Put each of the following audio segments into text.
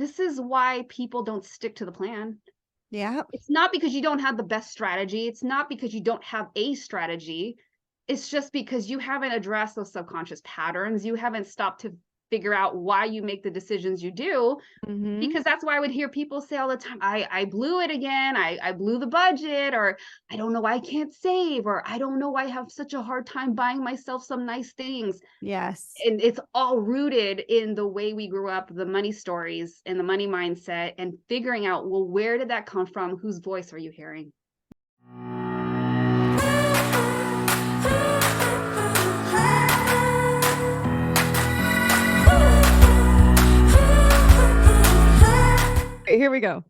this is why people don't stick to the plan. Yeah. It's not because you don't have the best strategy. It's not because you don't have a strategy. It's just because you haven't addressed those subconscious patterns. You haven't stopped to figure out why you make the decisions you do. Mm-hmm. Because that's why I would hear people say all the time, I blew it again. I blew the budget, or I don't know why I can't save, or I don't know why I have such a hard time buying myself some nice things. Yes. And it's all rooted in the way we grew up, the money stories and the money mindset, and figuring out, well, where did that come from? Whose voice are you hearing? Here we go.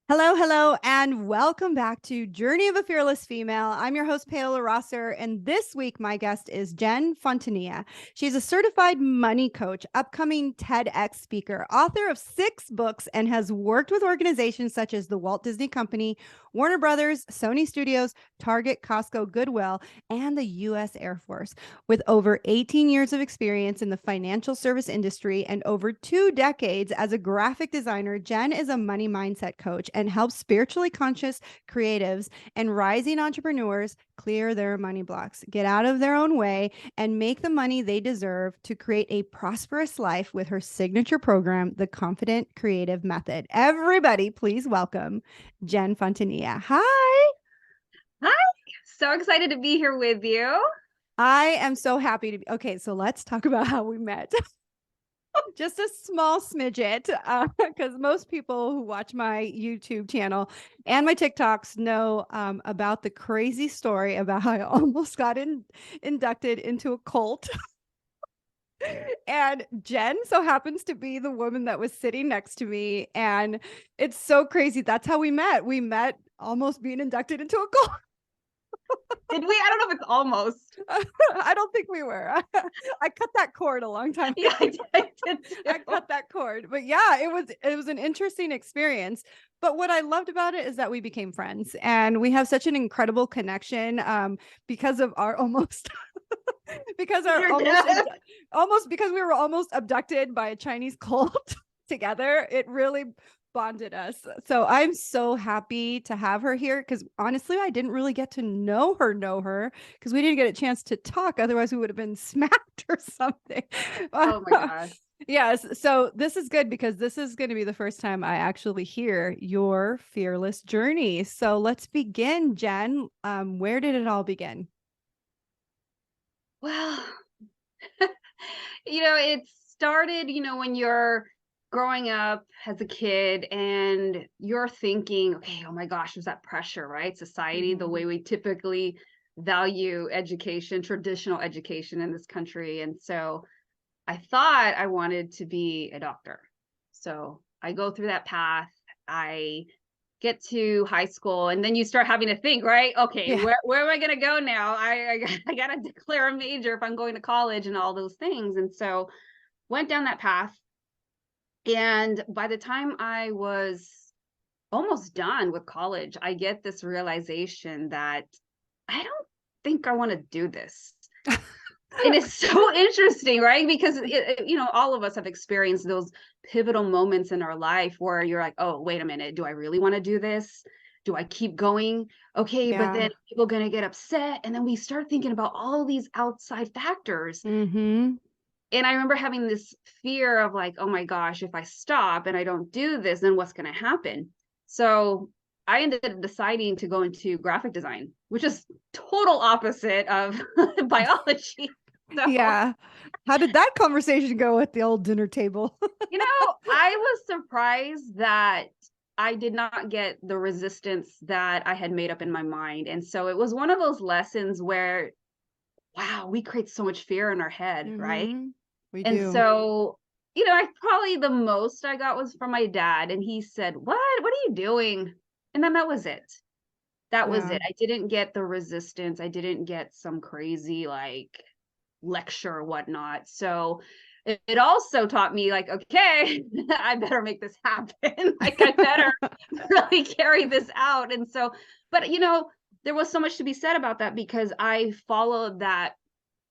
Hello, and welcome back to Journey of a Fearless Female. I'm your host, Paola Rosser, and this week my guest is Jen Fontanilla. She's a certified money coach, upcoming TEDx speaker, author of 6 books, and has worked with organizations such as the Walt Disney Company, Warner Brothers, Sony Studios, Target, Costco, Goodwill, and the U.S. Air Force. With over 18 years of experience in the financial service industry and over 2 decades as a graphic designer, Jen is a money mindset coach and helps spiritually conscious creatives and rising entrepreneurs clear their money blocks, get out of their own way, and make the money they deserve to create a prosperous life with her signature program, the Confident Creative Method. Everybody, please welcome Jen Fontanilla. Hi. Hi. So excited to be here with you. I am so happy to be. Okay, so let's talk about how we met. Just a small smidget, because most people who watch my YouTube channel and my TikToks know about the crazy story about how I almost got inducted into a cult. And Jen so happens to be the woman that was sitting next to me. And it's so crazy. That's how we met. We met almost being inducted into a cult. Did we? I don't know if it's almost. I don't think we were. I cut that cord a long time ago. Yeah, I did too. I cut that cord. But yeah, it was an interesting experience. But what I loved about it is that we became friends and we have such an incredible connection because of our almost because our almost because we were almost abducted by a Chinese cult together. It really bonded us. So I'm so happy to have her here because honestly, I didn't really get to know her because we didn't get a chance to talk. Otherwise, we would have been smacked or something. Oh my gosh. Yes. So this is good because this is going to be the first time I actually hear your fearless journey. So let's begin, Jen. Where did it all begin? Well, it started, when you're growing up as a kid and you're thinking, okay, oh my gosh, there's that pressure, right? Society, the way we typically value education, traditional education in this country. And so I thought I wanted to be a doctor. So I go through that path. I get to high school, and then you start having to think, right? Okay, Yeah. where am I going to go now? I got to declare a major if I'm going to college and all those things. And so went down that path. And by the time I was almost done with college, I get this realization that I don't think I want to do this. And it's so interesting, right? Because all of us have experienced those pivotal moments in our life where you're like, oh, wait a minute, do I really want to do this? Do I keep going? Okay, but then people are going to get upset. And then we start thinking about all these outside factors. Mm-hmm. And I remember having this fear of like, oh my gosh, if I stop and I don't do this, then what's going to happen? So I ended up deciding to go into graphic design, which is total opposite of biology. So, Yeah. How did that conversation go at the old dinner table? I was surprised that I did not get the resistance that I had made up in my mind. And so it was one of those lessons where, wow, we create so much fear in our head, right? We And do. so, I probably the most I got was from my dad. And he said, what are you doing? And then that was it. That was it. I didn't get the resistance. I didn't get some crazy like lecture or whatnot. So it also taught me like, okay, I better make this happen. Like I better really carry this out. And so, but there was so much to be said about that because I followed that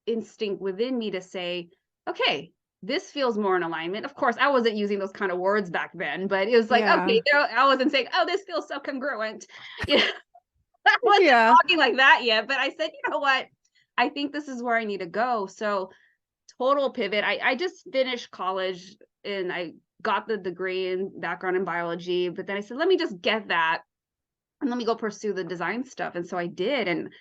instinct within me to say, okay, this feels more in alignment. Of course, I wasn't using those kind of words back then, but it was like, Yeah. okay, I wasn't saying, oh, this feels so congruent. You know, I wasn't Yeah. talking like that yet, but I said, you know what? I think this is where I need to go. So total pivot. I just finished college and I got the degree in background in biology, but then I said, let me just get that and let me go pursue the design stuff. And so I did. And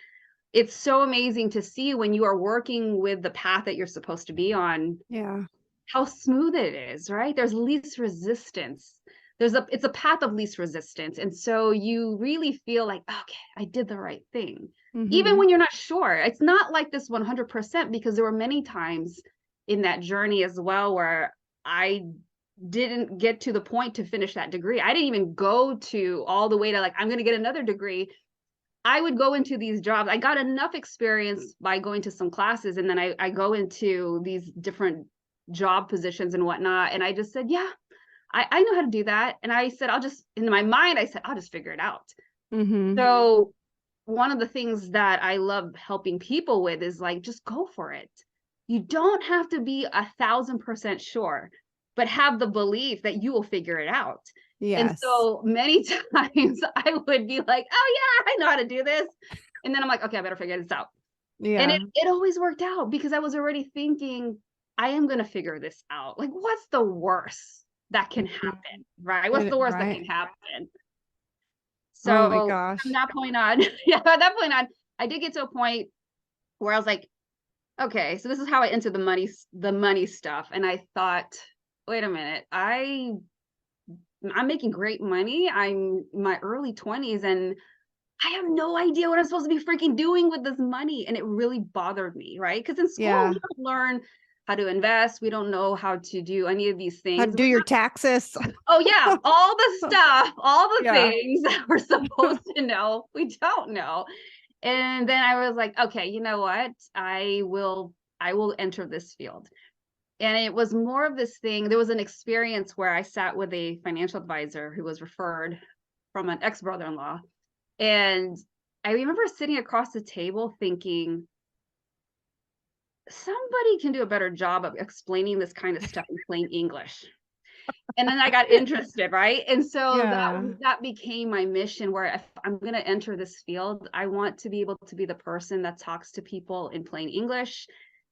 it's so amazing to see when you are working with the path that you're supposed to be on, Yeah. how smooth it is, right? There's least resistance. It's a path of least resistance. And so you really feel like, okay, I did the right thing. Even Mm-hmm. when you're not sure. It's not like this 100% because there were many times in that journey as well where I didn't get to the point to finish that degree. I didn't even go to all the way to like, I'm going to get another degree. I would go into these jobs. I got enough experience by going to some classes, and then I go into these different job positions and whatnot. And I just said, yeah, I know how to do that. And I said, in my mind, I said, I'll just figure it out. Mm-hmm. So one of the things that I love helping people with is like, just go for it. You don't have to be 1,000% sure, but have the belief that you will figure it out. And Yes. so many times I would be like, oh yeah, I know how to do this. And then I'm like, okay, I better figure this out. And Yeah. it always worked out because I was already thinking, I am going to figure this out. Like, what's the worst that can Mhm. happen? Right? What's the worst that Right. can happen? Oh my So from gosh. that point on, yeah, at that point on, I did get to a point where I was like, okay, so this is how I entered the money stuff. And I thought, wait a minute, I'm making great money. I'm in my early 20s and I have no idea what I'm supposed to be freaking doing with this money. And it really bothered me, right? Because in school, Yeah. we don't learn how to invest. We don't know how to do any of these How to things. do your taxes. Oh yeah, all the stuff, all the Yeah. things that we're supposed to know, we don't know. And then I was like, okay, you know what? I will enter this field. And it was more of this thing. There was an experience where I sat with a financial advisor who was referred from an ex-brother-in-law. And I remember sitting across the table thinking, somebody can do a better job of explaining this kind of stuff in plain English. And then I got interested, right? And so Yeah. that became my mission where if I'm going to enter this field, I want to be able to be the person that talks to people in plain English.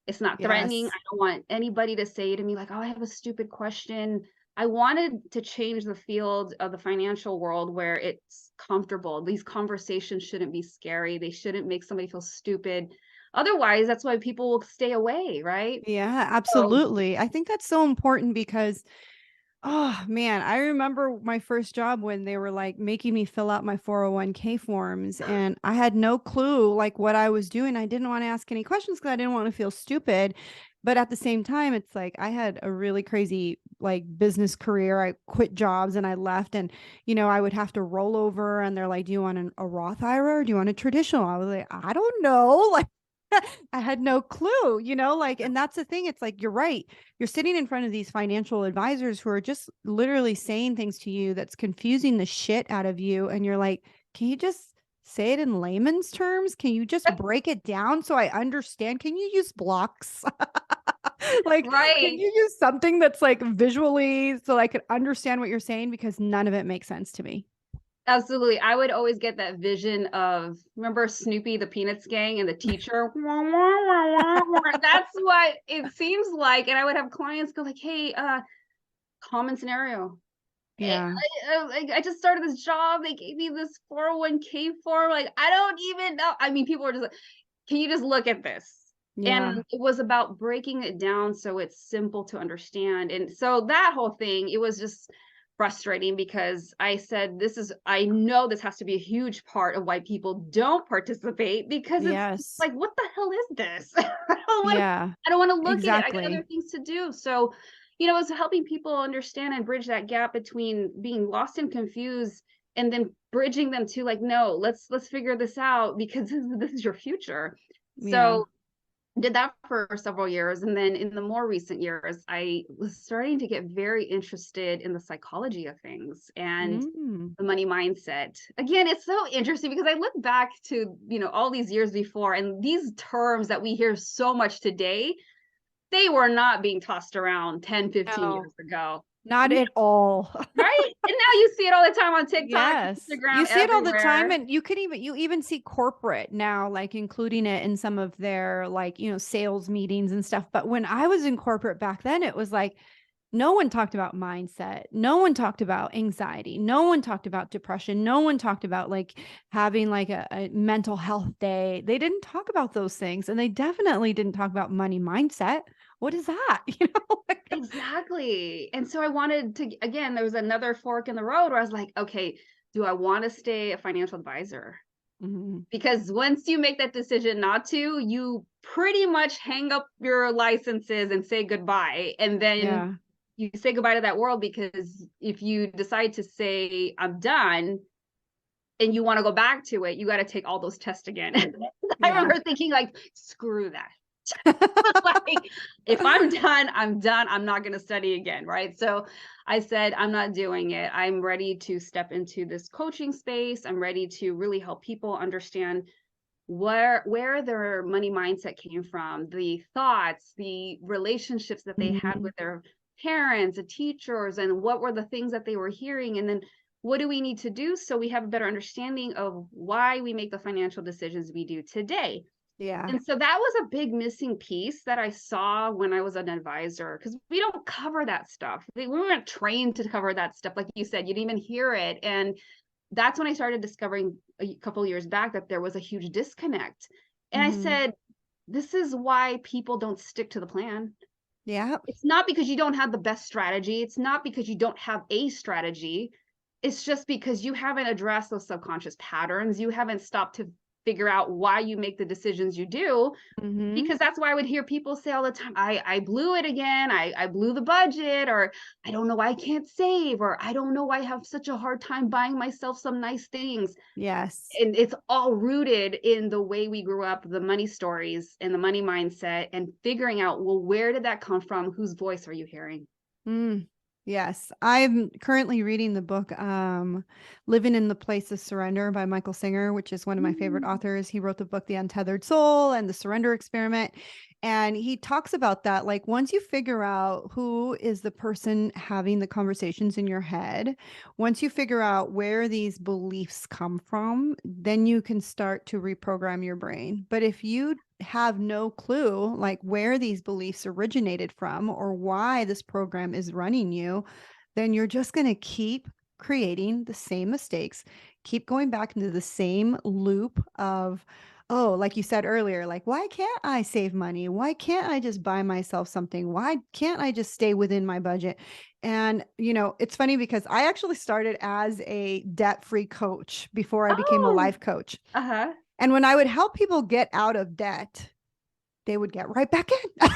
It's not threatening. Yes. I don't want anybody to say to me like, "Oh, I have a stupid question." I wanted to change the field of the financial world where it's comfortable. These conversations shouldn't be scary. They shouldn't make somebody feel stupid. Otherwise, that's why people will stay away, right? Yeah, So, absolutely. I think that's so important because, oh man, I remember my first job when they were like making me fill out my 401k forms and I had no clue like what I was doing. I didn't want to ask any questions because I didn't want to feel stupid. But at the same time, it's like I had a really crazy like business career. I quit jobs and I left and I would have to roll over and they're like, "Do you want a Roth IRA or do you want a traditional?" I was like, "I don't know." Like I had no clue, like, and that's the thing. It's like, you're right. You're sitting in front of these financial advisors who are just literally saying things to you that's confusing the shit out of you. And you're like, can you just say it in layman's terms? Can you just break it down so I understand? Can you use blocks? Like, can right. you use something that's like visually so I could understand what you're saying? Because none of it makes sense to me. Absolutely. I would always get that vision of, remember Snoopy the Peanuts gang and the teacher? Wah, wah, wah, wah, wah. That's what it seems like. And I would have clients go like, hey, common scenario. Yeah. I just started this job. They gave me this 401k form. Like, I don't even know. I mean, people are just like, can you just look at this? And Yeah. it was about breaking it down so it's simple to understand. And so that whole thing, it was just frustrating because I said, I know this has to be a huge part of why people don't participate because it's Yes. like, what the hell is this? Yeah. I don't want to look at it. I got other Exactly. things to do. So, it's helping people understand and bridge that gap between being lost and confused and then bridging them to like, no, let's figure this out because this is your future. Yeah. So did that for several years. And then in the more recent years, I was starting to get very interested in the psychology of things and Mm. the money mindset. Again, it's so interesting because I look back to, all these years before and these terms that we hear so much today, they were not being tossed around 10, 15 No, years ago. not at all. Right? And now you see it all the time on TikTok, Yes. You Instagram, see it all the time, everywhere. and you even see corporate now, like including it in some of their, like, sales meetings and stuff. But when I was in corporate back then, it was like no one talked about mindset. No one talked about anxiety. No one talked about depression. No one talked about like having like a mental health day. They didn't talk about those things, and they definitely didn't talk about money mindset. What is that? Exactly. And so I wanted to, again, there was another fork in the road where I was like, okay, do I want to stay a financial advisor? Mhm. Because once you make that decision not to, you pretty much hang up your licenses and say goodbye. And then Yeah. you say goodbye to that world, because if you decide to say, I'm done, and you want to go back to it, you got to take all those tests again. I Yeah. remember thinking, like, screw that. Like, if I'm done, I'm done. I'm not going to study again. Right. So I said, I'm not doing it. I'm ready to step into this coaching space. I'm ready to really help people understand where their money mindset came from, the thoughts, the relationships that they had Mhm. with their parents, the teachers, and what were the things that they were hearing. And then what do we need to do so we have a better understanding of why we make the financial decisions we do today? Yeah. And so that was a big missing piece that I saw when I was an advisor, because we don't cover that stuff. We weren't trained to cover that stuff. Like you said, you didn't even hear it. And that's when I started discovering a couple years back that there was a huge disconnect. And I Mhm. said, this is why people don't stick to the plan. Yeah. It's not because you don't have the best strategy. It's not because you don't have a strategy. It's just because you haven't addressed those subconscious patterns. You haven't stopped to figure out why you make the decisions you do, Mhm. because that's why I would hear people say all the time, I blew it again. I blew the budget, or I don't know why I can't save, or I don't know why I have such a hard time buying myself some nice things. Yes. And it's all rooted in the way we grew up, the money stories and the money mindset, and figuring out, well, where did that come from? Whose voice are you hearing? Mm. Yes. I'm currently reading the book Living in the Place of Surrender by Michael Singer, which is one of my favorite Mm. authors. He wrote the book The Untethered Soul and The Surrender Experiment. And he talks about that. Like, once you figure out who is the person having the conversations in your head, once you figure out where these beliefs come from, then you can start to reprogram your brain. But if you have no clue like where these beliefs originated from or why this program is running you, then you're just going to keep creating the same mistakes, keep going back into the same loop of, oh, like you said earlier, like, why can't I save money? Why can't I just buy myself something? Why can't I just stay within my budget? And, it's funny because I actually started as a debt-free coach before I became a Oh, life coach. uh-huh. And when I would help people get out of debt, they would get right back in.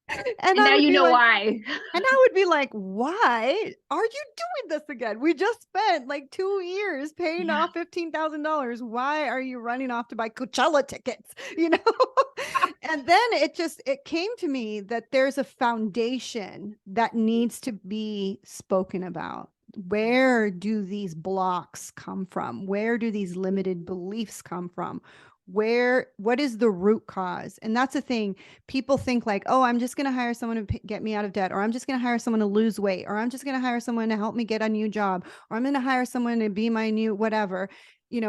And And I now would you be know like, why. why are you doing this again? We just spent like 2 years paying Yeah. off $15,000. Why are you running off to buy Coachella tickets? You know? And then it came to me that there's a foundation that needs to be spoken about. Where do these blocks come from? Where do these limited beliefs come from? What is the root cause? And that's the thing. People think like, oh, I'm just going to hire someone to get me out of debt, or I'm just going to hire someone to lose weight, or I'm just going to hire someone to help me get a new job, or I'm going to hire someone to be my new whatever,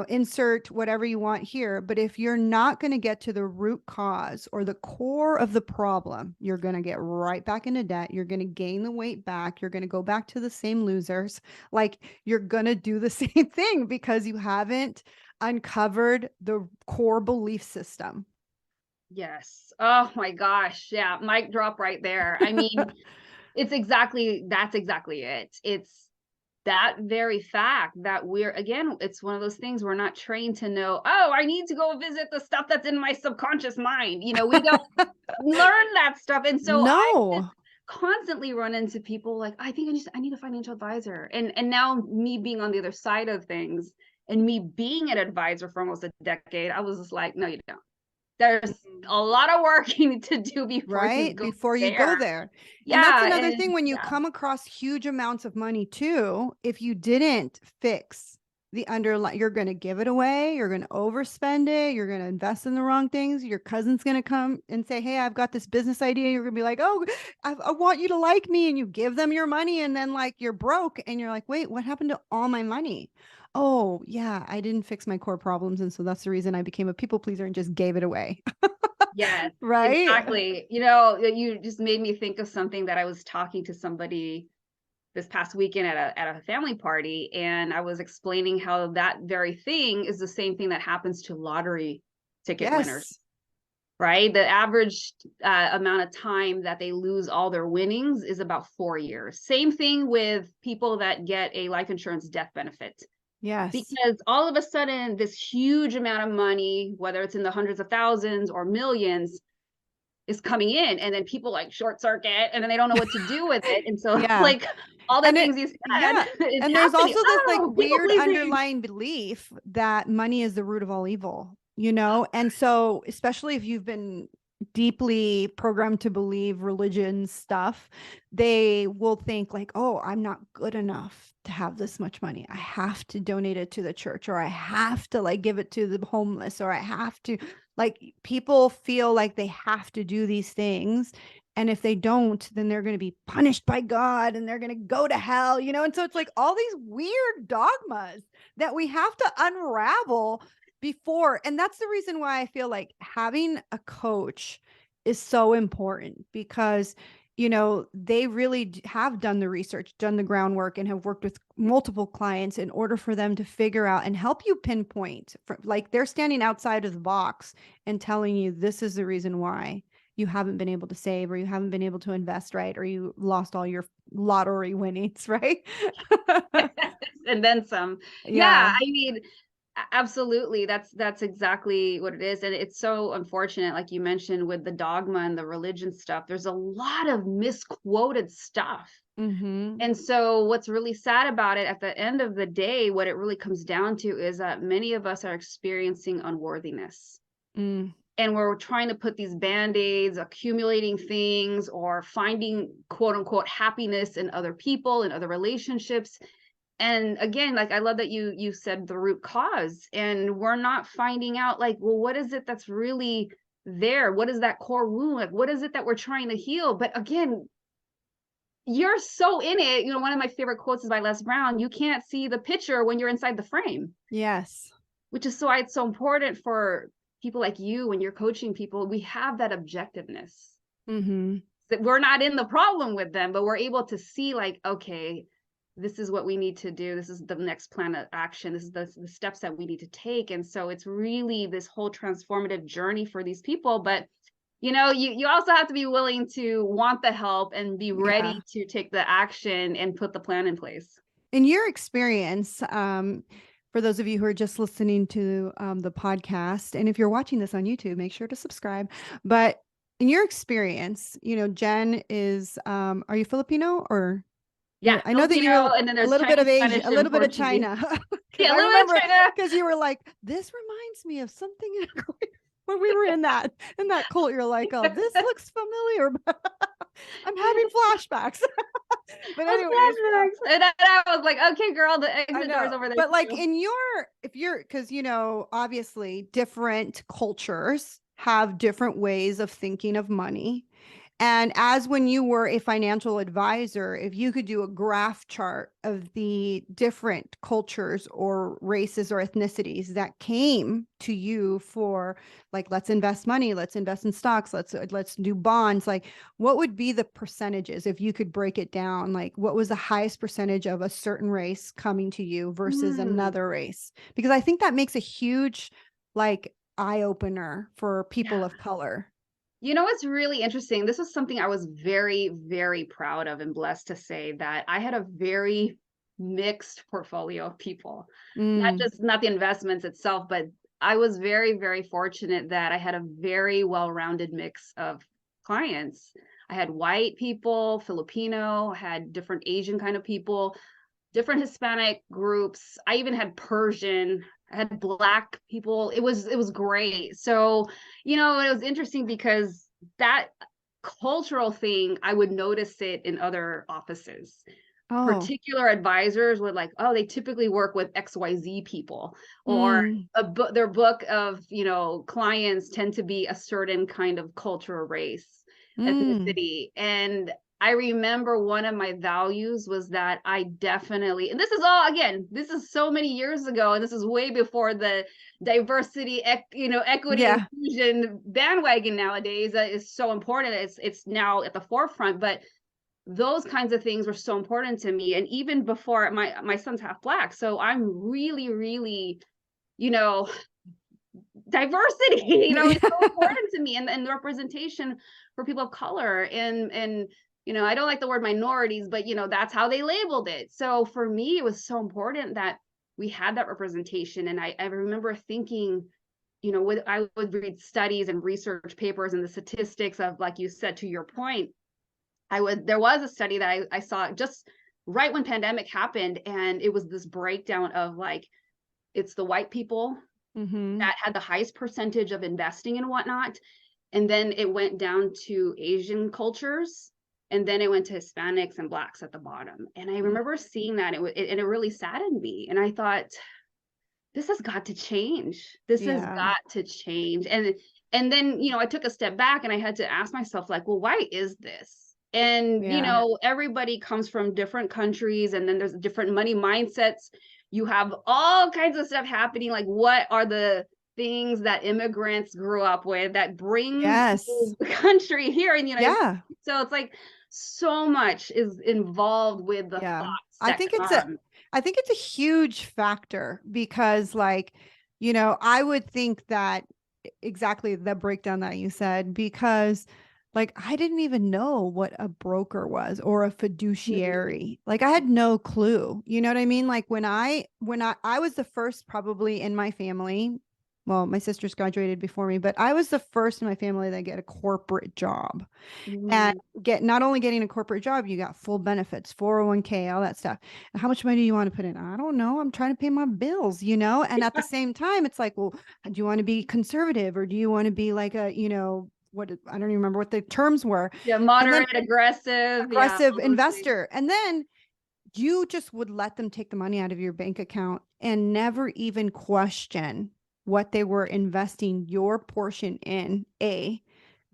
insert whatever you want here. But if you're not going to get to the root cause or the core of the problem, you're going to get right back into debt. You're going to gain the weight back. You're going to go back to the same losers. Like, you're going to do the same thing because you haven't uncovered the core belief system. Yes. Oh my gosh. Yeah. Mic drop right there. I mean, that's exactly it. It's that very fact that again, it's one of those things we're not trained to know, oh, I need to go visit the stuff that's in my subconscious mind. We don't learn that stuff. And so I just No. constantly run into people like, I need a financial advisor. And now, me being on the other side of things and me being an advisor for almost a decade, I was just like, no, you don't. There's a lot of work you need to do before you Right? go Before you go there. there. And that's Yeah. another thing And when you yeah. come across huge amounts of money too, if you didn't fix the underlying, you're going to give it away, you're going to overspend it, you're going to invest in the wrong things. Your cousin's going to come and say, hey, I've got this business idea. You're going to be like, oh, I want you to like me. And you give them your money, and then like you're broke and you're like, wait, what happened to all my money? Oh, yeah, I didn't fix my core problems. And so that's the reason I became a people pleaser and just gave it away. Yes, Right? exactly. You know, you just made me think of something that I was talking to somebody this past weekend at a family party, and I was explaining how that very thing is the same thing that happens to lottery ticket winners, Yes. right? The average amount of time that they lose all their winnings is about 4 years. Same thing with people that get a life insurance death benefit. Yes. Because all of a sudden, this huge amount of money, whether it's in the hundreds of thousands or millions, is coming in, and then people like short circuit, and then they don't know what to do with it. And so, Yeah. like all the And it, things you said yeah. is And there's happening. also this like Oh, people weird pleasing. underlying belief that money is the root of all evil, you know? And so, especially if you've been deeply programmed to believe religion stuff, they will think like, oh, I'm not good enough to have this much money. I have to donate it to the church, or I have to like give it to the homeless, or I have to, like, people feel like they have to do these things. And if they don't, then they're going to be punished by God and they're going to go to hell, you know? And so it's like all these weird dogmas that we have to unravel before. And that's the reason why I feel like having a coach is so important, because, you know, they really have done the research, done the groundwork, and have worked with multiple clients in order for them to figure out and help you pinpoint, like they're standing outside of the box and telling you this is the reason why you haven't been able to save, or you haven't been able to invest right, or you lost all your lottery winnings, right? And then some. Yeah. Yeah, I mean, absolutely. That's exactly what it is. And it's so unfortunate, like you mentioned, with the dogma and the religion stuff. There's a lot of misquoted stuff. Mm-hmm. And so what's really sad about it, at the end of the day, what it really comes down to is that many of us are experiencing unworthiness. Mm. And we're trying to put these band-aids, accumulating things, or finding quote unquote happiness in other people and other relationships. And again, like I love that you said the root cause, and we're not finding out like, well, what is it that's really there? What is that core wound? Like, what is it that we're trying to heal? But again, you're so in it. You know, one of my favorite quotes is by Les Brown: you can't see the picture when you're inside the frame. Yes. Which is why it's so important for people like you, when you're coaching people, we have that objectiveness, Mm-hmm. that we're not in the problem with them, but we're able to see like, okay, this is what we need to do. This is the next plan of action. This is the steps that we need to take. And so it's really this whole transformative journey for these people. But you know, you also have to be willing to want the help and be Yeah. ready to take the action and put the plan in place. In your experience, for those of you who are just listening to the podcast, and if you're watching this on YouTube, make sure to subscribe. But in your experience, you know, Jen is, are you Filipino, or Yeah, I know that Filipino, you're and then a there's little bit of Chinese, Asia, Spanish, a and little bit of Portuguese. China. Because Yeah, a I little bit remember, of China. because you were like, this reminds me of something when we were in that cult. You're like, oh, this looks familiar. I'm having flashbacks. But Those anyways, flashbacks. And I was like, okay, girl, the I exit door's know. over there But like too. in your, if you're, because, you know, obviously different cultures have different ways of thinking of money. And as when you were a financial advisor, if you could do a graph chart of the different cultures or races or ethnicities that came to you for, like, let's invest money, let's invest in stocks, let's do bonds, like, what would be the percentages if you could break it down? Like, what was the highest percentage of a certain race coming to you versus Mm, another race? Because I think that makes a huge, like, eye opener for people yeah. of color. You know what's really interesting? This was something I was very, very proud of and blessed to say that I had a very mixed portfolio of people. Mm. Not the investments itself, but I was very, very fortunate that I had a very well-rounded mix of clients. I had white people, Filipino, had different Asian kind of people, different Hispanic groups. I even had Persian, I had Black people. It was great. So, you know, it was interesting because that cultural thing, I would notice it in other offices. Oh. particular advisors would like, oh, they typically work with XYZ people, or Mm. their book of, clients tend to be a certain kind of culture, race, Mm. ethnicity. And I remember one of my values was that I definitely, and this is all, again, this is so many years ago, and this is way before the diversity, equity, Yeah. inclusion bandwagon nowadays that is so important. It's now at the forefront, but those kinds of things were so important to me. And even before, my son's half black, so I'm really, really, you know diversity, is so important to me, and representation for people of color, and I don't like the word minorities, but that's how they labeled it. So for me, it was so important that we had that representation. And I remember thinking, I would read studies and research papers and the statistics of, like you said, to your point, there was a study that I saw just right when pandemic happened, and it was this breakdown of, like, it's the white people Mm-hmm. that had the highest percentage of investing and whatnot. And then it went down to Asian cultures. And then it went to Hispanics and Blacks at the bottom. And I remember seeing that, and it really saddened me. And I thought, this has got to change. This has Yeah. got to change. And then, I took a step back and I had to ask myself, like, well, why is this? And, Yeah. everybody comes from different countries, and then there's different money mindsets. You have all kinds of stuff happening. Like, what are the things that immigrants grew up with that bring Yes. the country here in the United Yeah. States? So it's like so much is involved with the Yeah. thoughts I that think it's a come. I think it's a huge factor because like, I would think that exactly the breakdown that you said because like I didn't even know what a broker was or a Mhm. fiduciary. Like I had no clue. You know what I mean? Like when I was the first probably in my family. Well, my sisters graduated before me, but I was the first in my family that get a corporate job and Mm. get not only getting a corporate job, you got full benefits, 401k, all that stuff. And how much money do you want to put in? I don't know. I'm trying to pay my bills, And at the same time, it's like, well, do you want to be conservative or do you want to be like what I don't even remember what the terms were. Yeah, And then moderate, aggressive, yeah, aggressive all those things. investor. And then you just would let them take the money out of your bank account and never even question what they were investing your portion in.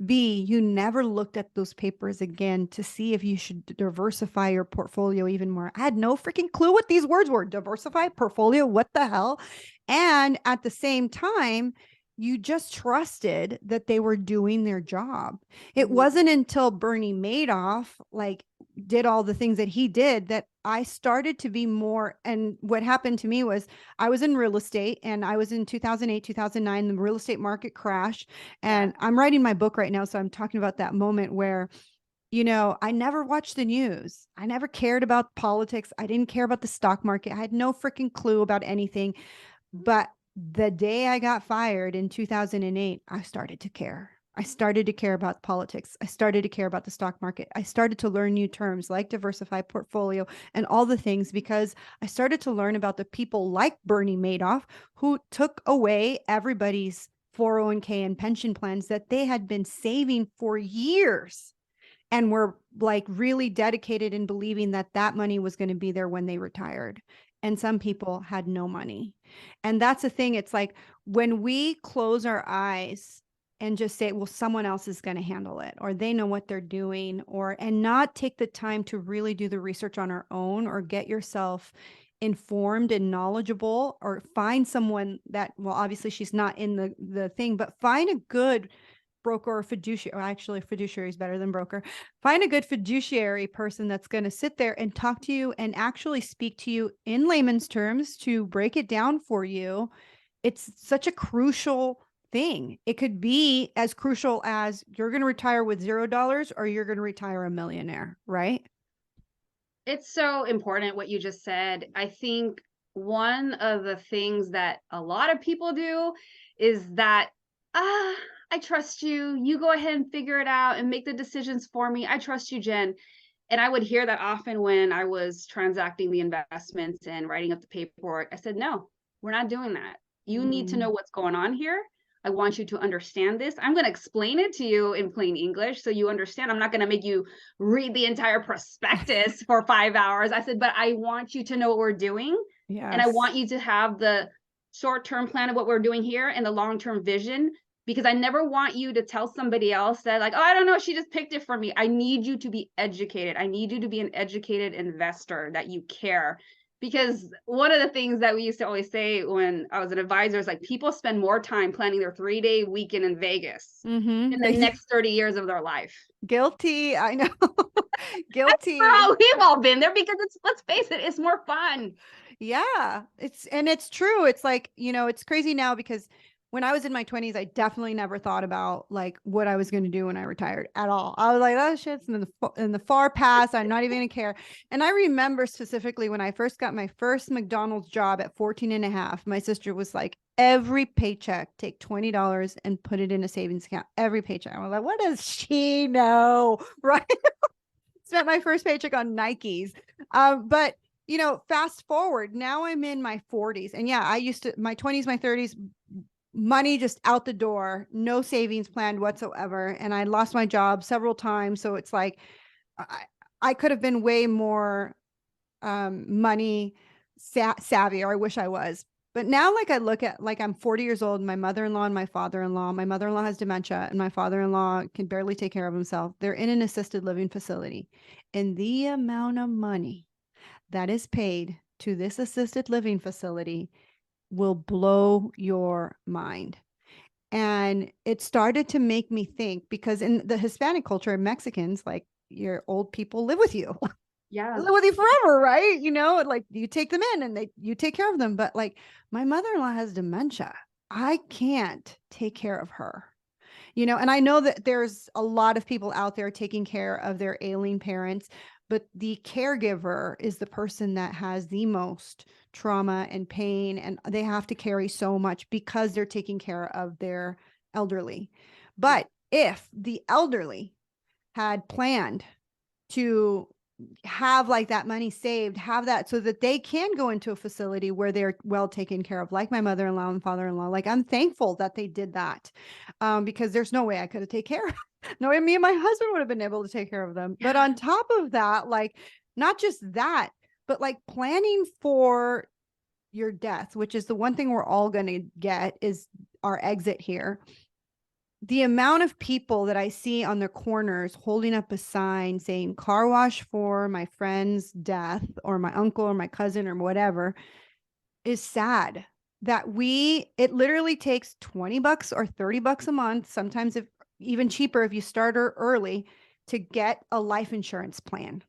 B, you never looked at those papers again to see if you should diversify your portfolio even more. I had no freaking clue what these words were. Diversify portfolio, what the hell? And at the same time, you just trusted that they were doing their job. It Mhm. wasn't until Bernie Madoff like did all the things that he did that I started to be more. And what happened to me was I was in real estate and I was in 2008, 2009, the real estate market crashed. Yeah. And I'm writing my book right now. So I'm talking about that moment where, I never watched the news. I never cared about politics. I didn't care about the stock market. I had no freaking clue about anything. But the day I got fired in 2008, I started to care. I started to care about politics. I started to care about the stock market. I started to learn new terms like diversified portfolio and all the things because I started to learn about the people like Bernie Madoff who took away everybody's 401k and pension plans that they had been saving for years and were like really dedicated in believing that that money was going to be there when they retired. And some people had no money. And that's the thing. It's like when we close our eyes and just say, well, someone else is going to handle it, or they know what they're doing, and not take the time to really do the research on our own or get yourself informed and knowledgeable, or find someone that, well, obviously she's not in the thing, but find a good broker or fiduciary, or actually fiduciary is better than broker. Find a good fiduciary person that's going to sit there and talk to you and actually speak to you in layman's terms to break it down for you. It's such a crucial thing. It could be as crucial as you're going to retire with $0 or you're going to retire a millionaire, right? It's so important what you just said. I think one of the things that a lot of people do is that, ah, I trust you. You go ahead and figure it out and make the decisions for me. I trust you, Jen. And I would hear that often when I was transacting the investments and writing up the paperwork. I said, no, we're not doing that. You need to know Mm. what's going on here. I want you to understand this. I'm going to explain it to you in plain English so you understand. I'm not going to make you read the entire prospectus for 5 hours. I said, but I want you to know what we're doing. And I Yes. want you to have the short-term plan of what we're doing here and the long-term vision, because I never want you to tell somebody else that like, oh, I don't know, she just picked it for me. I need you to be educated. I need you to be an educated investor, that you care. Because one of the things that we used to always say when I was an advisor is like, people spend more time planning their 3-day weekend in Vegas Mm-hmm. in the next 30 years of their life. Guilty. I know. That's Guilty. how we've all been there, because it's, let's face it, it's more fun. Yeah, it's true. It's like, it's crazy now because when I was in my 20s, I definitely never thought about like what I was going to do when I retired at all. I was like, oh shit's in the far past. I'm not even going to care. And I remember specifically when I first got my first McDonald's job at 14 and a half, my sister was like, every paycheck, take $20 and put it in a savings account. Every paycheck. I was like, what does she know? Right. Spent my first paycheck on Nikes. But fast forward, now I'm in my 40s. And yeah, I used to, my 20s, my 30s, money just out the door, no savings planned whatsoever. And I lost my job several times. So it's like, I could have been way more money savvy, or I wish I was. But now, like, I look at, like, I'm 40 years old, my mother-in-law and my father-in-law. My mother-in-law has dementia and my father-in-law can barely take care of himself. They're in an assisted living facility. And the amount of money that is paid to this assisted living facility will blow your mind. And it started to make me think, because in the Hispanic culture, Mexicans, like, your old people live with you. Yeah. Live with you forever, right? Like, you take them in and you take care of them. But like, my mother-in-law has dementia. I can't take care of her. And I know that there's a lot of people out there taking care of their ailing parents, but the caregiver is the person that has the most trauma and pain, and they have to carry so much because they're taking care of their elderly. But if the elderly had planned to have like that money saved, have that so that they can go into a facility where they're well taken care of, like my mother-in-law and father-in-law. Like, I'm thankful that they did that, because there's no way I could have taken care of no way me and my husband would have been able to take care of them. But on top of that, like, not just that, but like planning for your death, which is the one thing we're all going to get, is our exit here. The amount of people that I see on the corners holding up a sign saying car wash for my friend's death, or my uncle or my cousin or whatever, is sad. That it literally takes $20 or $30 a month, sometimes if even cheaper if you start early, to get a life insurance plan.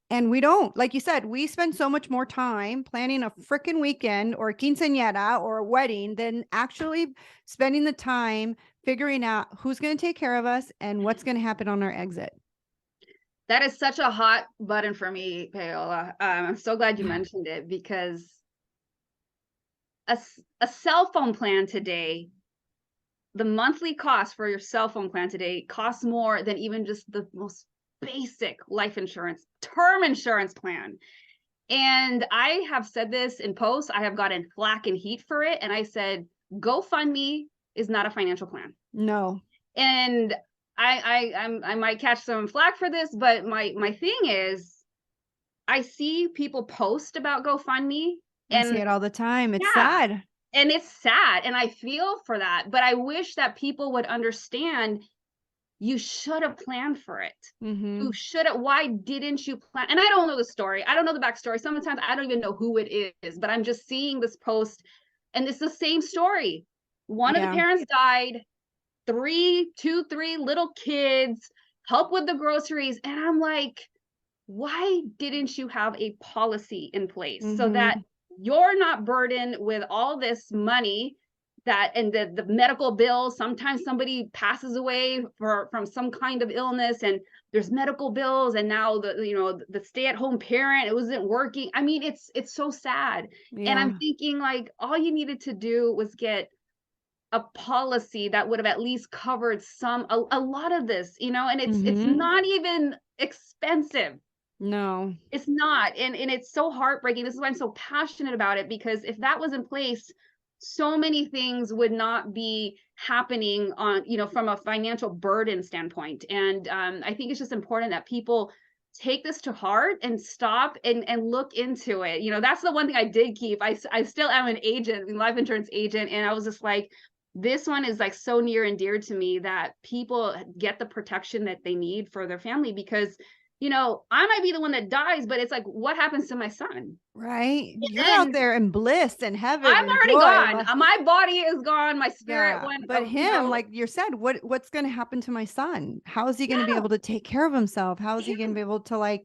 And we don't, like you said, we spend so much more time planning a freaking weekend or a quinceañera or a wedding than actually spending the time figuring out who's going to take care of us and what's going to happen on our exit. That is such a hot button for me, Paola. I'm so glad you mentioned it, because a cell phone plan today, the monthly cost for your cell phone plan today costs more than even just the most basic life insurance, term insurance plan. And I have said this in posts. I have gotten flack and heat for it. And I said, GoFundMe is not a financial plan. No. And I might catch some flack for this, but my thing is, I see people post about GoFundMe, I see and it all the time. It's sad. And it's sad, and I feel for that, but I wish that people would understand, you should have planned for it. Mm-hmm. You should have. Why didn't you plan? And I don't know the story. I don't know the backstory. Sometimes I don't even know who it is, but I'm just seeing this post, and it's the same story. One of the parents died, two, three little kids, help with the groceries. And I'm like, why didn't you have a policy in place so that you're not burdened with all this money, that and the medical bills? Sometimes somebody passes away from some kind of illness, and there's medical bills, and now the stay-at-home parent, it wasn't working. I mean, it's so sad. And I'm thinking, like, all you needed to do was get a policy that would have at least covered a lot of this, and it's not even expensive. No, it's not. And it's so heartbreaking. This is why I'm so passionate about it, because if that was in place so many things would not be happening on, from a financial burden standpoint. And I think it's just important that people take this to heart and stop and look into it. That's the one thing I did keep. I still am an agent, a life insurance agent. And I was just like, this one is like so near and dear to me, that people get the protection that they need for their family, because I might be the one that dies, but it's like, what happens to my son? Right. And You're out then there in bliss and heaven I'm and already joy. gone. My body is gone. My spirit Yeah. went. But him, like you said, what's going to happen to my son? How is he going to be able to take care of himself? How is he going to be able to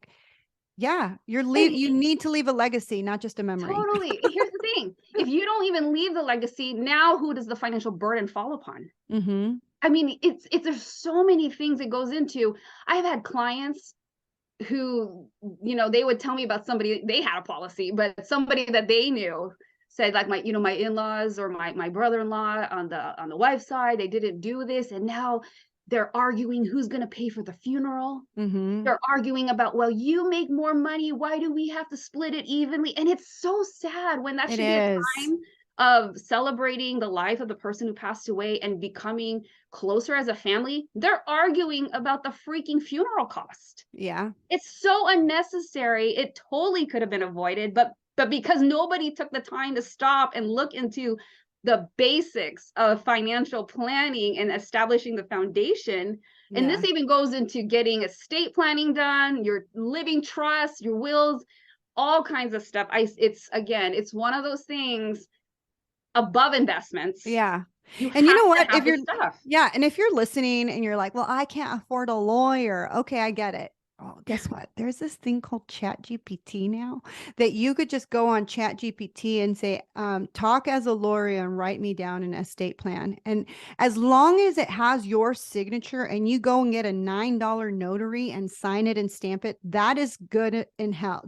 you need to leave a legacy, not just a memory. Totally. Here's the thing. If you don't even leave the legacy, now who does the financial burden fall upon? Mm-hmm. I mean, there's so many things it goes into. I've had clients who, they would tell me about somebody, they had a policy, but somebody that they knew said, like, my in-laws or my brother-in-law on the wife's side, they didn't do this. And now they're arguing who's going to pay for the funeral. Mm-hmm. They're arguing about, well, you make more money, why do we have to split it evenly? And it's so sad when that should be a time of celebrating the life of the person who passed away and becoming closer as a family. They're arguing about the freaking funeral cost. Yeah. It's so unnecessary. It totally could have been avoided, but because nobody took the time to stop and look into the basics of financial planning and establishing the foundation. And this even goes into getting estate planning done, your living trust, your wills, all kinds of stuff. It's one of those things above investments. Yeah. And you know what? And if you're listening and you're like, well, I can't afford a lawyer. Okay, I get it. Oh, guess what? There's this thing called ChatGPT now that you could just go on ChatGPT and say, talk as a lawyer and write me down an estate plan. And as long as it has your signature and you go and get a $9 notary and sign it and stamp it, that is good in hell.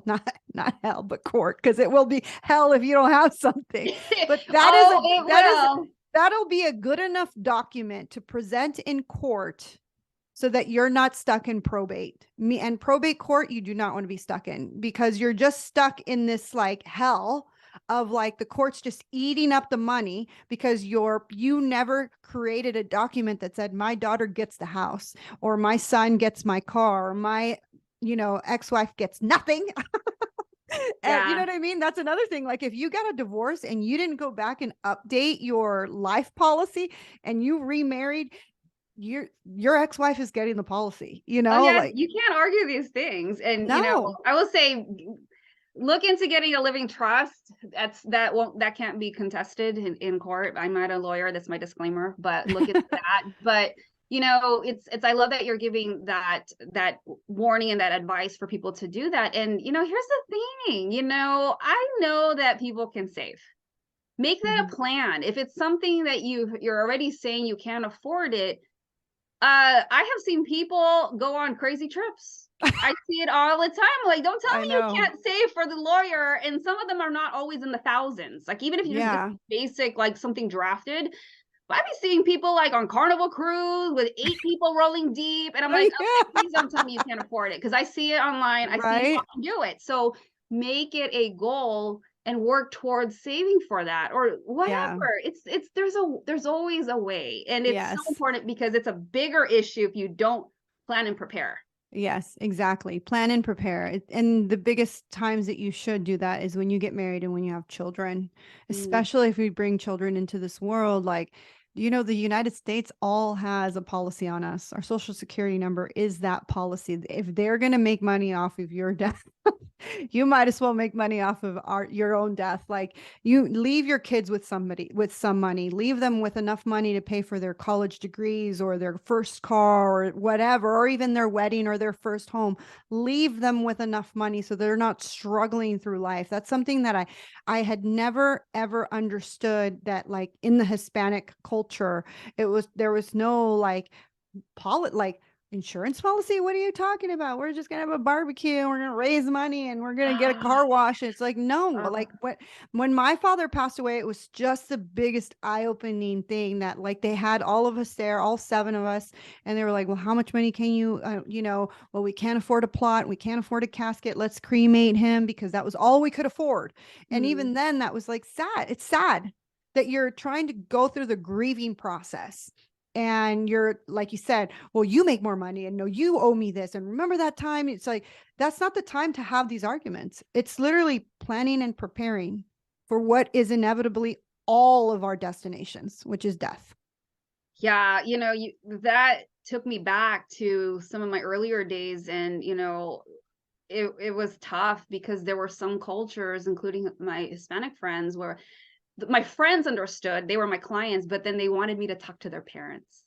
Not hell, but court, because it will be hell if you don't have something. But that'll be a good enough document to present in court, so that you're not stuck in probate. And probate court, you do not want to be stuck in, because you're just stuck in this like hell of like the court's just eating up the money because you never created a document that said my daughter gets the house, or my son gets my car, or my ex-wife gets nothing. And you know what I mean? That's another thing. Like if you got a divorce and you didn't go back and update your life policy and you remarried, your ex-wife is getting the policy, you can't argue these things. And I will say, look into getting a living trust. That can't be contested in court. I'm not a lawyer, that's my disclaimer, but look into that. But I love that you're giving that warning and that advice for people to do that. And here's the thing, I know that people can save. Make that a plan. If it's something that you're already saying you can't afford it, I have seen people go on crazy trips. I see it all the time. Like, don't tell me you can't save for the lawyer. And some of them are not always in the thousands. Like, even if you just get basic, like something drafted. I've been seeing people like on Carnival Cruise with 8 people rolling deep. And I'm like, okay, please don't tell me you can't afford it. Because I see it online. I see people do it. So make it a goal and work towards saving for that or whatever. There's always a way. And it's so important because it's a bigger issue if you don't plan and prepare. Yes, exactly. Plan and prepare. And the biggest times that you should do that is when you get married and when you have children, especially if we bring children into this world. Like, the United States all has a policy on us. Our social security number is that policy. If they're going to make money off of your death, you might as well make money off of your own death. Like, you leave your kids with some money, leave them with enough money to pay for their college degrees or their first car or whatever, or even their wedding or their first home. Leave them with enough money so they're not struggling through life. That's something that I had never, ever understood, that like in the Hispanic culture, there was no like insurance policy? What are you talking about? We're just gonna have a barbecue and we're gonna raise money and we're gonna get a car wash. It's like, no, like when my father passed away, it was just the biggest eye-opening thing that like they had all of us there, all 7 of us, and they were like, well, how much money can you, well, we can't afford a plot, we can't afford a casket, let's cremate him, because that was all we could afford. And even then, that was like sad. It's sad that you're trying to go through the grieving process. And you're, like you said, well, you make more money and no, you owe me this. And remember that time? It's like, that's not the time to have these arguments. It's literally planning and preparing for what is inevitably all of our destinations, which is death. Yeah, that took me back to some of my earlier days, and it was tough because there were some cultures, including my Hispanic friends, where my friends understood, they were my clients, but then they wanted me to talk to their parents.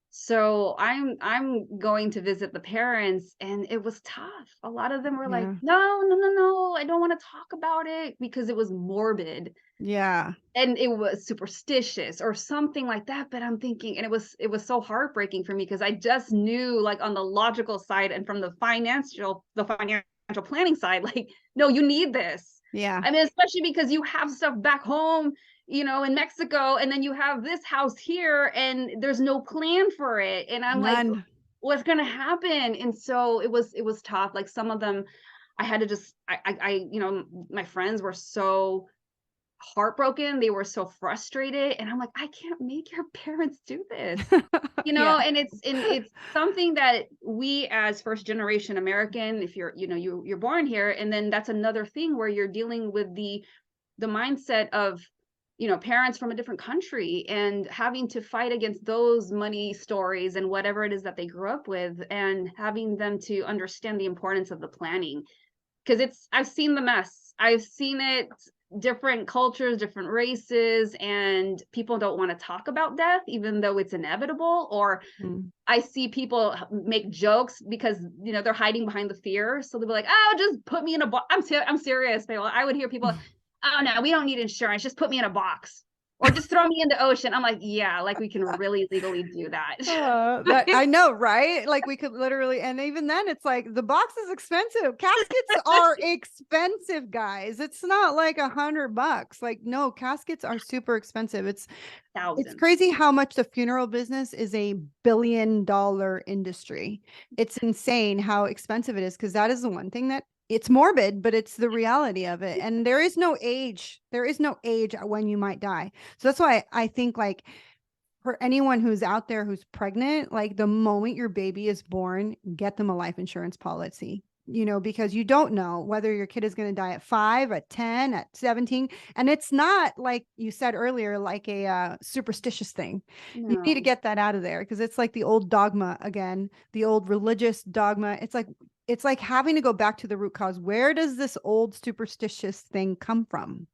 So I'm going to visit the parents, and it was tough. A lot of them were like, no, I don't want to talk about it, because it was morbid. Yeah. And it was superstitious or something like that. But I'm thinking, and it was so heartbreaking for me, because I just knew, like, on the logical side and from the financial planning side, like, no, you need this. Yeah. I mean, especially because you have stuff back home, in Mexico, and then you have this house here, and there's no plan for it. And I'm like, what's gonna happen? And so it was tough. Like, some of them, I had to just, my friends were so heartbroken, they were so frustrated, and I'm like, I can't make your parents do this. And it's something that we, as first generation American, if you're born here, and then that's another thing where you're dealing with the mindset of parents from a different country, and having to fight against those money stories and whatever it is that they grew up with, and having them to understand the importance of the planning. Because I've seen the mess, I've seen it, different cultures, different races, and people don't want to talk about death, even though it's inevitable. Or I see people make jokes because they're hiding behind the fear. So they'll be like, "Oh, just put me in a box." I'm serious. I would hear people, "Oh no, we don't need insurance. Just put me in a box, or just throw me in the ocean." I'm like, yeah, like we can really legally do that. That I know, right? Like we could literally, and even then it's like the box is expensive. Caskets are expensive, guys. It's not like $100. Like, no, caskets are super expensive. It's crazy how much the funeral business is a billion-dollar industry. It's insane how expensive it is, because that is the one thing that it's morbid, but it's the reality of it. And there is no age. There is no age when you might die. So that's why I think, like, for anyone who's out there who's pregnant, like the moment your baby is born, get them a life insurance policy, because you don't know whether your kid is going to die at 5, at 10, at 17. And it's not, like you said earlier, like a superstitious thing. No. You need to get that out of there, because it's like the old dogma again, the old religious dogma. It's like having to go back to the root cause. Where does this old superstitious thing come from?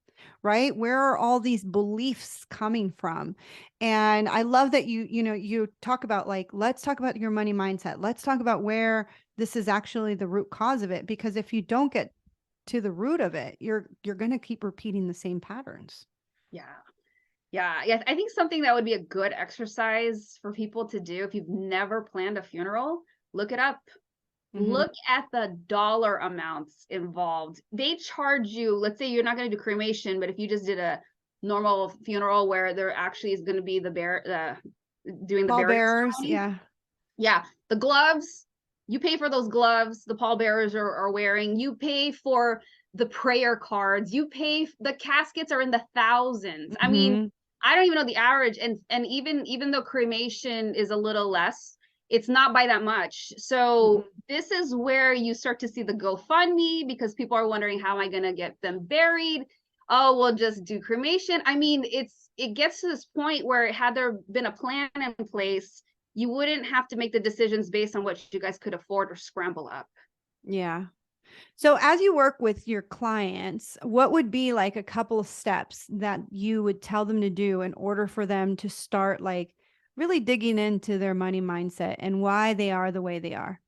Right? Where are all these beliefs coming from? And I love that you talk about, like, let's talk about your money mindset. Let's talk about where this is actually the root cause of it, because if you don't get to the root of it, you're going to keep repeating the same patterns. Yeah. I think something that would be a good exercise for people to do, if you've never planned a funeral, look it up. Look at the dollar amounts involved. They charge you, let's say you're not going to do cremation, but if you just did a normal funeral where there actually is going to be doing the pallbearers. Yeah. The gloves, you pay for those gloves the pallbearers are wearing. You pay for the prayer cards. You pay, the caskets are in the thousands. I mean, I don't even know the average. And even though cremation is a little less, it's not by that much. So this is where you start to see the GoFundMe, because people are wondering, how am I going to get them buried? Oh, we'll just do cremation. I mean, it gets to this point where, had there been a plan in place, you wouldn't have to make the decisions based on what you guys could afford or scramble up. Yeah. So as you work with your clients, what would be like a couple of steps that you would tell them to do in order for them to start, like, really digging into their money mindset and why they are the way they are?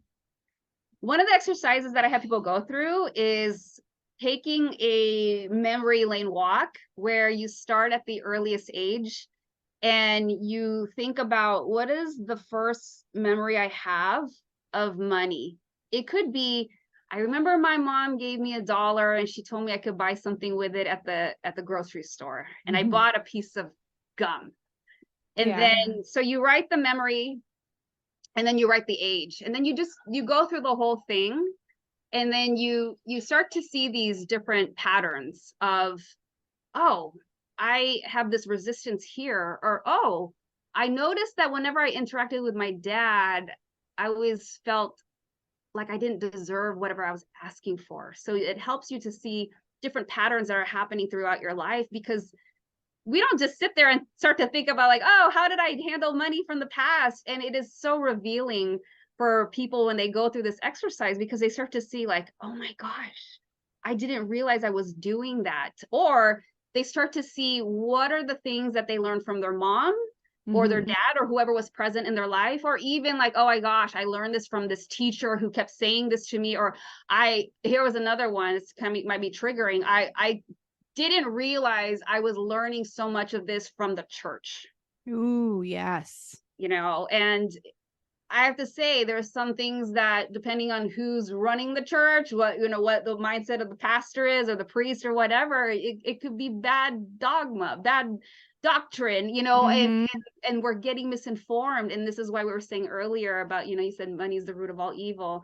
One of the exercises that I have people go through is taking a memory lane walk, where you start at the earliest age and you think about, what is the first memory I have of money? It could be, I remember my mom gave me $1 and she told me I could buy something with it at the grocery store. And I bought a piece of gum. And Yeah. then, so you write the memory, and then you write the age, and then you go through the whole thing. And then you start to see these different patterns of, oh, I have this resistance here, or, oh, I noticed that whenever I interacted with my dad, I always felt like I didn't deserve whatever I was asking for. So it helps you to see different patterns that are happening throughout your life, because we don't just sit there and start to think about like, oh, how did I handle money from the past? And it is so revealing for people when they go through this exercise, because they start to see like, oh my gosh, I didn't realize I was doing that. Or they start to see what are the things that they learned from their mom or their dad or whoever was present in their life, or even like, oh my gosh, I learned this from this teacher who kept saying this to me. Or here was another one, it's kind of might be triggering. I didn't realize I was learning so much of this from the church, Ooh, yes. and I have to say, there's some things that, depending on who's running the church, what the mindset of the pastor is, or the priest, or whatever, it could be bad dogma, bad doctrine, and we're getting misinformed. And this is why we were saying earlier about, you said money is the root of all evil.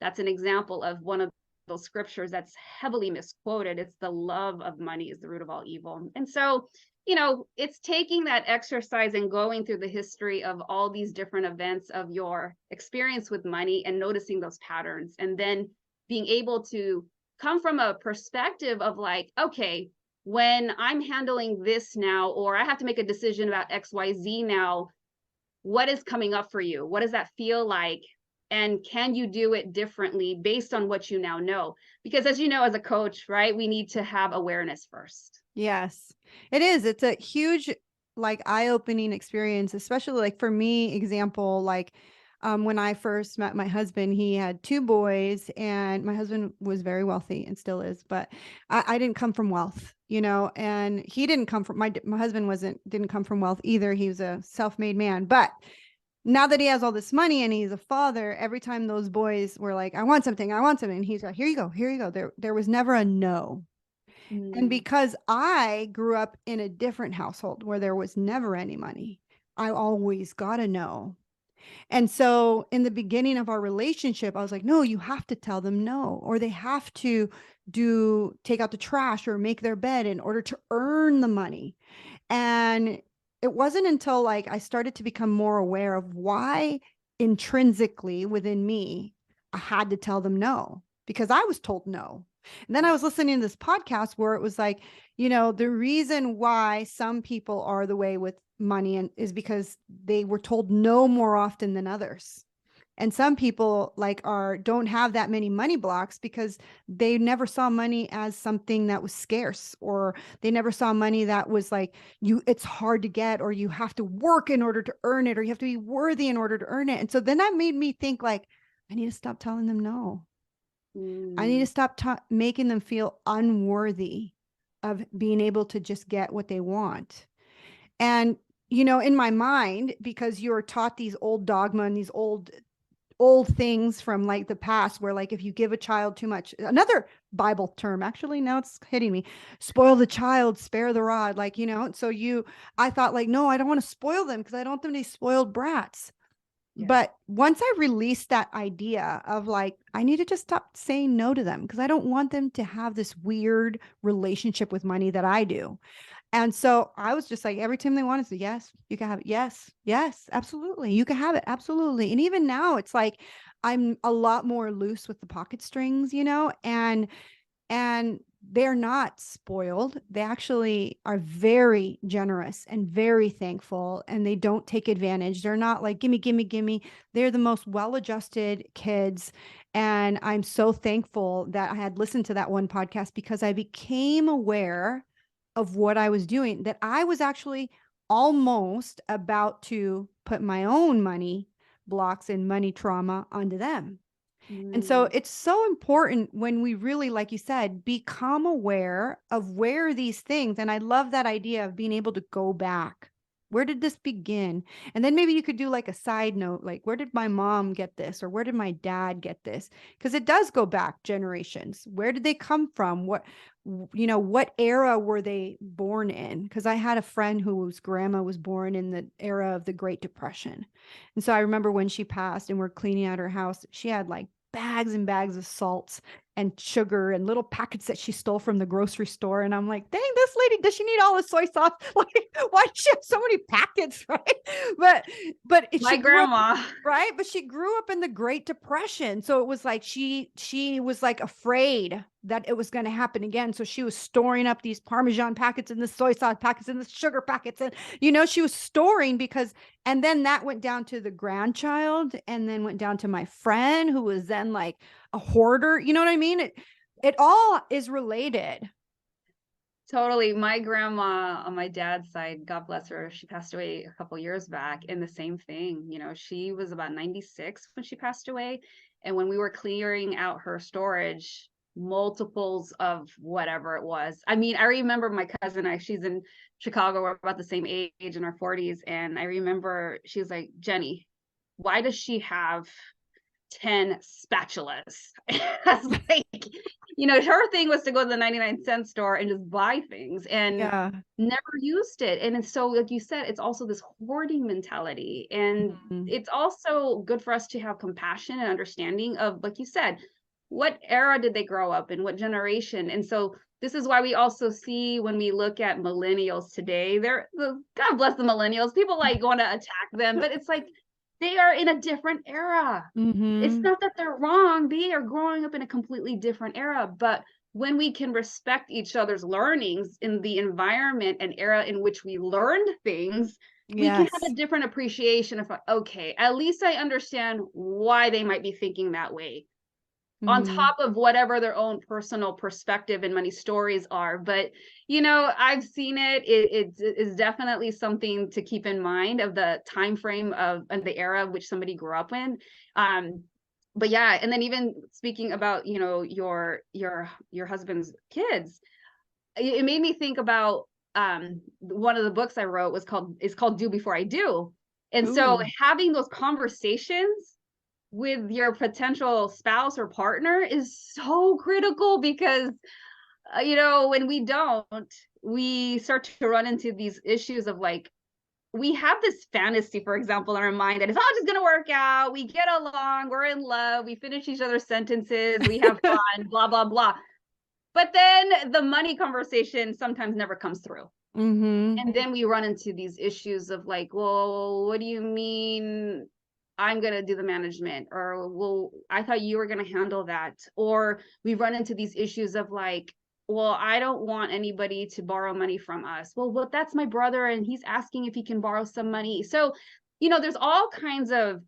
That's an example of one of those scriptures that's heavily misquoted. It's the love of money is the root of all evil. And so, it's taking that exercise and going through the history of all these different events of your experience with money and noticing those patterns, and then being able to come from a perspective of like, okay, when I'm handling this now, or I have to make a decision about XYZ now, what is coming up for you? What does that feel like? And can you do it differently based on what you now know? Because as you know, as a coach, right, we need to have awareness first. Yes, it is. It's a huge, like, eye-opening experience, especially like for me, example, like when I first met my husband, he had 2 boys, and my husband was very wealthy and still is, but I didn't come from wealth, and he didn't come from my husband didn't come from wealth either. He was a self-made man, but now that he has all this money and he's a father, every time those boys were like, I want something, and he's like, here you go, here you go. There was never a no. And because I grew up in a different household where there was never any money, I always got to know. And so in the beginning of our relationship, I was like, no, you have to tell them no, or they have to take out the trash or make their bed in order to earn the money. And it wasn't until like I started to become more aware of why intrinsically within me, I had to tell them no, because I was told no. And then I was listening to this podcast where it was like, the reason why some people are the way with money is because they were told no more often than others. And some people like don't have that many money blocks because they never saw money as something that was scarce, or they never saw money that was like, it's hard to get, or you have to work in order to earn it, or you have to be worthy in order to earn it. And so then that made me think like, I need to stop telling them no. I need to stop making them feel unworthy of being able to just get what they want. And, in my mind, because you're taught these old dogma and these old things from like the past, where like if you give a child too much, another Bible term, actually now it's hitting me, spoil the child, spare the rod, like, so I thought like, no, I don't want to spoil them because I don't want them to be spoiled brats. Yeah. But once I released that idea of like, I need to just stop saying no to them because I don't want them to have this weird relationship with money that I do. And so I was just like, every time they wanted to, yes, you can have it. Yes, yes, absolutely. You can have it. Absolutely. And even now it's like, I'm a lot more loose with the pocket strings, and they're not spoiled. They actually are very generous and very thankful, and they don't take advantage. They're not like, gimme, gimme, gimme. They're the most well-adjusted kids. And I'm so thankful that I had listened to that one podcast, because I became aware of what I was doing, that I was actually almost about to put my own money blocks and money trauma onto them. And so it's so important when we really, like you said, become aware of where these things, and I love that idea of being able to go back Where did this begin? And then maybe you could do like a side note, like where did my mom get this? Or where did my dad get this? Because it does go back generations. Where did they come from? What era were they born in? Because I had a friend whose grandma was born in the era of the Great Depression. And so I remember when she passed and we're cleaning out her house, she had like bags and bags of salts and sugar and little packets that she stole from the grocery store. And I'm like, dang, this lady, does she need all the soy sauce? Like, why does she have so many packets? Right. But My she grew up, grandma. right. But she grew up in the Great Depression. So it was like she was like afraid that it was going to happen again. So she was storing up these Parmesan packets and the soy sauce packets and the sugar packets. And, she was storing because, and then that went down to the grandchild and then went down to my friend who was then like a hoarder. You know what I mean? It all is related. Totally. My grandma on my dad's side, God bless her, she passed away a couple years back, and the same thing. She was about 96 when she passed away. And when we were clearing out her storage, multiples of whatever it was. I mean, I remember my cousin, she's in Chicago, we're about the same age in our 40s. And I remember she was like, Jenny, why does she have 10 spatulas? I was like, her thing was to go to the 99-cent store and just buy things and never used it. And so, like you said, it's also this hoarding mentality. And it's also good for us to have compassion and understanding of, like you said, what era did they grow up in, what generation? And so this is why we also see when we look at millennials today, God bless the millennials, people like want to attack them, but it's like, they are in a different era. It's not that they're wrong. They are growing up in a completely different era. But when we can respect each other's learnings in the environment and era in which we learned things, we can have a different appreciation of, okay, at least I understand why they might be thinking that way. On top of whatever their own personal perspective and money stories are. But, I've seen it. It is definitely something to keep in mind of the time frame of the era of which somebody grew up in. But yeah, and then even speaking about, your husband's kids, it made me think about one of the books I wrote is called Do Before I Do. And so having those conversations with your potential spouse or partner is so critical because, when we don't, we start to run into these issues of like, we have this fantasy, for example, in our mind that it's all just going to work out. We get along, we're in love, we finish each other's sentences, we have fun, blah, blah, blah. But then the money conversation sometimes never comes through. And then we run into these issues of like, well, what do you mean I'm going to do the management? Or, well, I thought you were going to handle that. Or we run into these issues of like, well, I don't want anybody to borrow money from us. Well, that's my brother and he's asking if he can borrow some money. So, there's all kinds of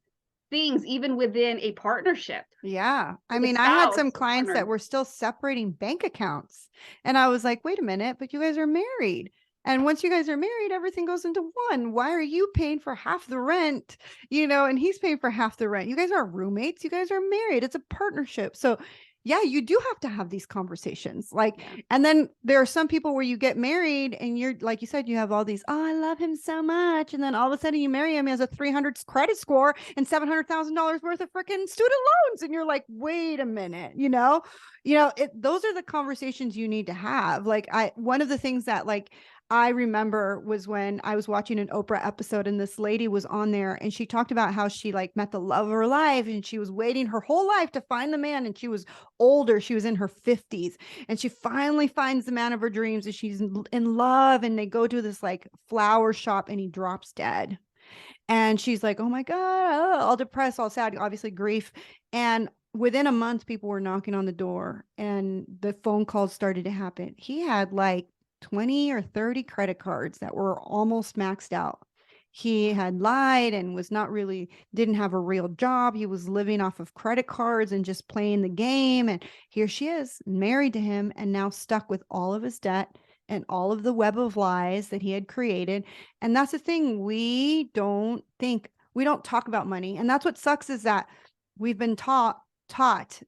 things even within a partnership. Yeah. I mean, I had some clients that were still separating bank accounts. And I was like, wait a minute, but you guys are married. And once you guys are married, everything goes into one. Why are you paying for half the rent? And he's paying for half the rent. You guys aren't roommates. You guys are married. It's a partnership. So yeah, you do have to have these conversations. And then there are some people where you get married and you're, like you said, you have all these, oh, I love him so much. And then all of a sudden you marry him, he has a 300 credit score and $700,000 worth of freaking student loans. And you're like, wait a minute, those are the conversations you need to have. One of the things that I remember was when I was watching an Oprah episode and this lady was on there and she talked about how she met the love of her life and she was waiting her whole life to find the man, and she was older. She was in her 50s and she finally finds the man of her dreams and she's in love, and they go to this flower shop and he drops dead. And she's like, oh my God, all depressed, all sad, obviously grief. And within a month, people were knocking on the door and the phone calls started to happen. He had 20 or 30 credit cards that were almost maxed out. He had lied and didn't have a real job. He was living off of credit cards and just playing the game. And here she is, married to him and now stuck with all of his debt and all of the web of lies that he had created. And that's the thing. We don't talk about money. And that's what sucks, is that we've been taught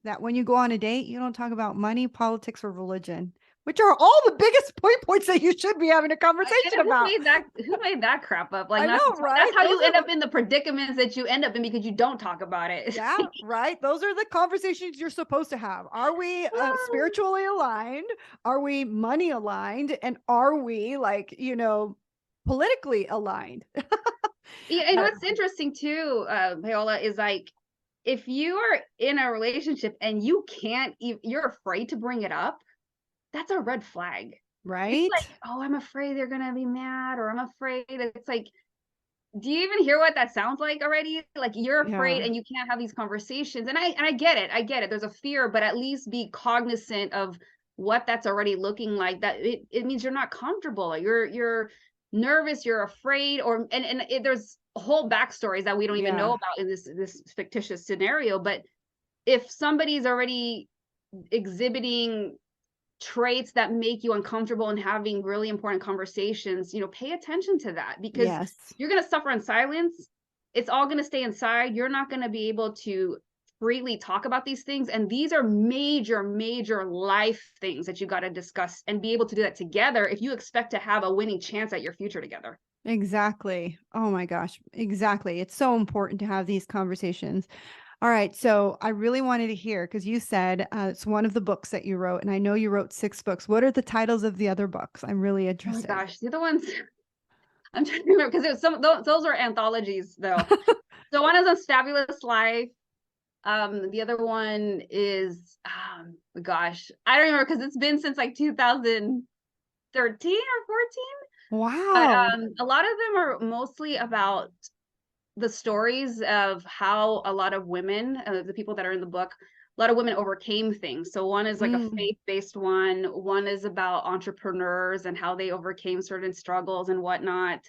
that when you go on a date, you don't talk about money, politics, or religion. which are all the biggest points that you should be having a conversation about. Who made that crap up? Like, I know, right? That's how you end up in the predicaments that you end up in because you don't talk about it. Yeah, right. Those are the conversations you're supposed to have. Are we spiritually aligned? Are we money aligned? And are we politically aligned? Yeah, and what's interesting too, Paola, is like if you are in a relationship and you can't, you're afraid to bring it up, that's a red flag. Right? It's like, oh, I'm afraid they're gonna be mad, or I'm afraid. It's like, do you even hear what that sounds like already? Like you're afraid and you can't have these conversations. And I get it. I get it. There's a fear, but at least be cognizant of what that's already looking like. That it means you're not comfortable. You're nervous, you're afraid, there's whole backstories that we don't even know about in this fictitious scenario. But if somebody's already exhibiting traits that make you uncomfortable and having really important conversations, pay attention to that, because you're going to suffer in silence. It's all going to stay inside. You're not going to be able to freely talk about these things. And these are major, major life things that you got to discuss and be able to do that together if you expect to have a winning chance at your future together. Exactly. Oh my gosh. Exactly. It's so important to have these conversations. All right. So I really wanted to hear, because you said it's one of the books that you wrote, and I know you wrote 6 books. What are the titles of the other books? I'm really interested. Oh my gosh, the other ones, I'm trying to remember, because those are anthologies though. So one is A Fabulous Life. The other one is, gosh, I don't remember because it's been since like 2013 or 14. Wow. But a lot of them are mostly about the stories of how a lot of women, the people that are in the book, a lot of women overcame things. So one is like a faith-based one. One is about entrepreneurs and how they overcame certain struggles and whatnot.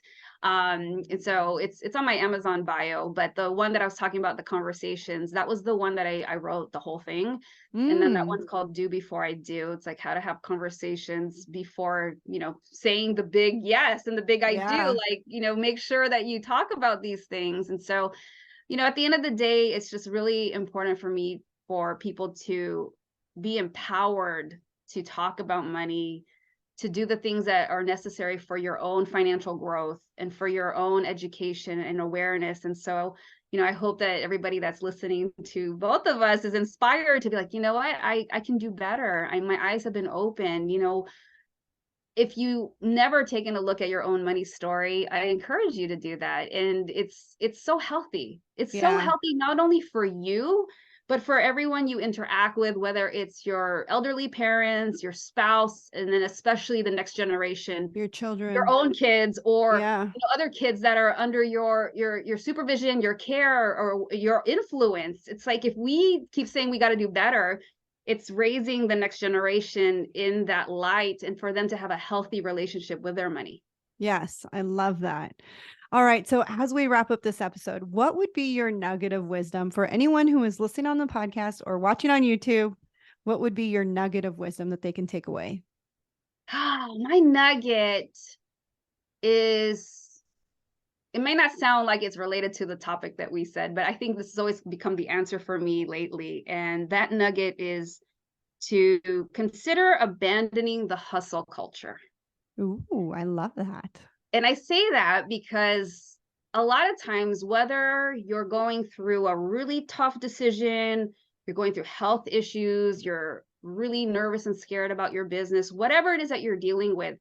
And so it's on my Amazon bio, but the one that I was talking about, the conversations, that was the one that I wrote the whole thing. And then that one's called Do Before I Do. It's like how to have conversations before, saying the big yes and the big I do, like, make sure that you talk about these things. And so, at the end of the day, it's just really important for me for people to be empowered to talk about money, to do the things that are necessary for your own financial growth and for your own education and awareness. And so, I hope that everybody that's listening to both of us is inspired to be like, you know what, I can do better. My eyes have been opened. If you never taken a look at your own money story, I encourage you to do that. And it's so healthy. It's so healthy, not only for you, but for everyone you interact with, whether it's your elderly parents, your spouse, and then especially the next generation, your children, your own kids, or other kids that are under your supervision, your care, or your influence. It's like, if we keep saying we got to do better, it's raising the next generation in that light and for them to have a healthy relationship with their money. Yes, I love that. All right. So as we wrap up this episode, what would be your nugget of wisdom for anyone who is listening on the podcast or watching on YouTube? What would be your nugget of wisdom that they can take away? My nugget is, it may not sound like it's related to the topic that we said, but I think this has always become the answer for me lately. And that nugget is to consider abandoning the hustle culture. Ooh, I love that. And I say that because a lot of times, whether you're going through a really tough decision, you're going through health issues, you're really nervous and scared about your business, whatever it is that you're dealing with,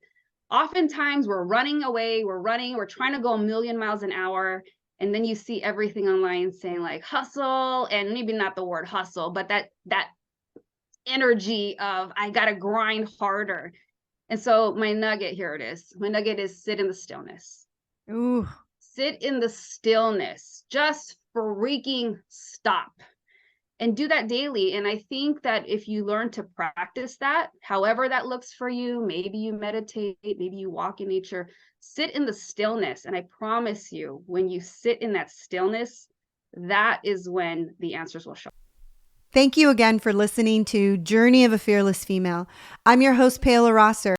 oftentimes we're running away, we're trying to go a million miles an hour. And then you see everything online saying like hustle, and maybe not the word hustle, but that energy of I got to grind harder. And so my nugget, here it is. My nugget is sit in the stillness. Ooh. Sit in the stillness. Just freaking stop. And do that daily. And I think that if you learn to practice that, however that looks for you, maybe you meditate, maybe you walk in nature, sit in the stillness. And I promise you, when you sit in that stillness, that is when the answers will show. Thank you again for listening to Journey of a Fearless Female. I'm your host, Paola Rosser.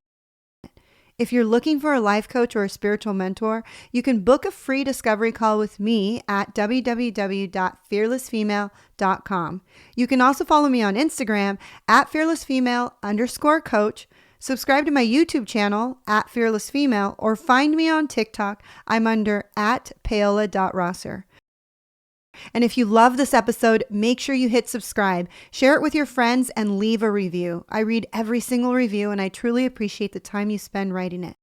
If you're looking for a life coach or a spiritual mentor, you can book a free discovery call with me at www.fearlessfemale.com. You can also follow me on Instagram at fearlessfemale_coach Subscribe to my YouTube channel at Fearless Female or find me on TikTok. I'm under at paola.rosser. And if you love this episode, make sure you hit subscribe, share it with your friends, and leave a review. I read every single review and I truly appreciate the time you spend writing it.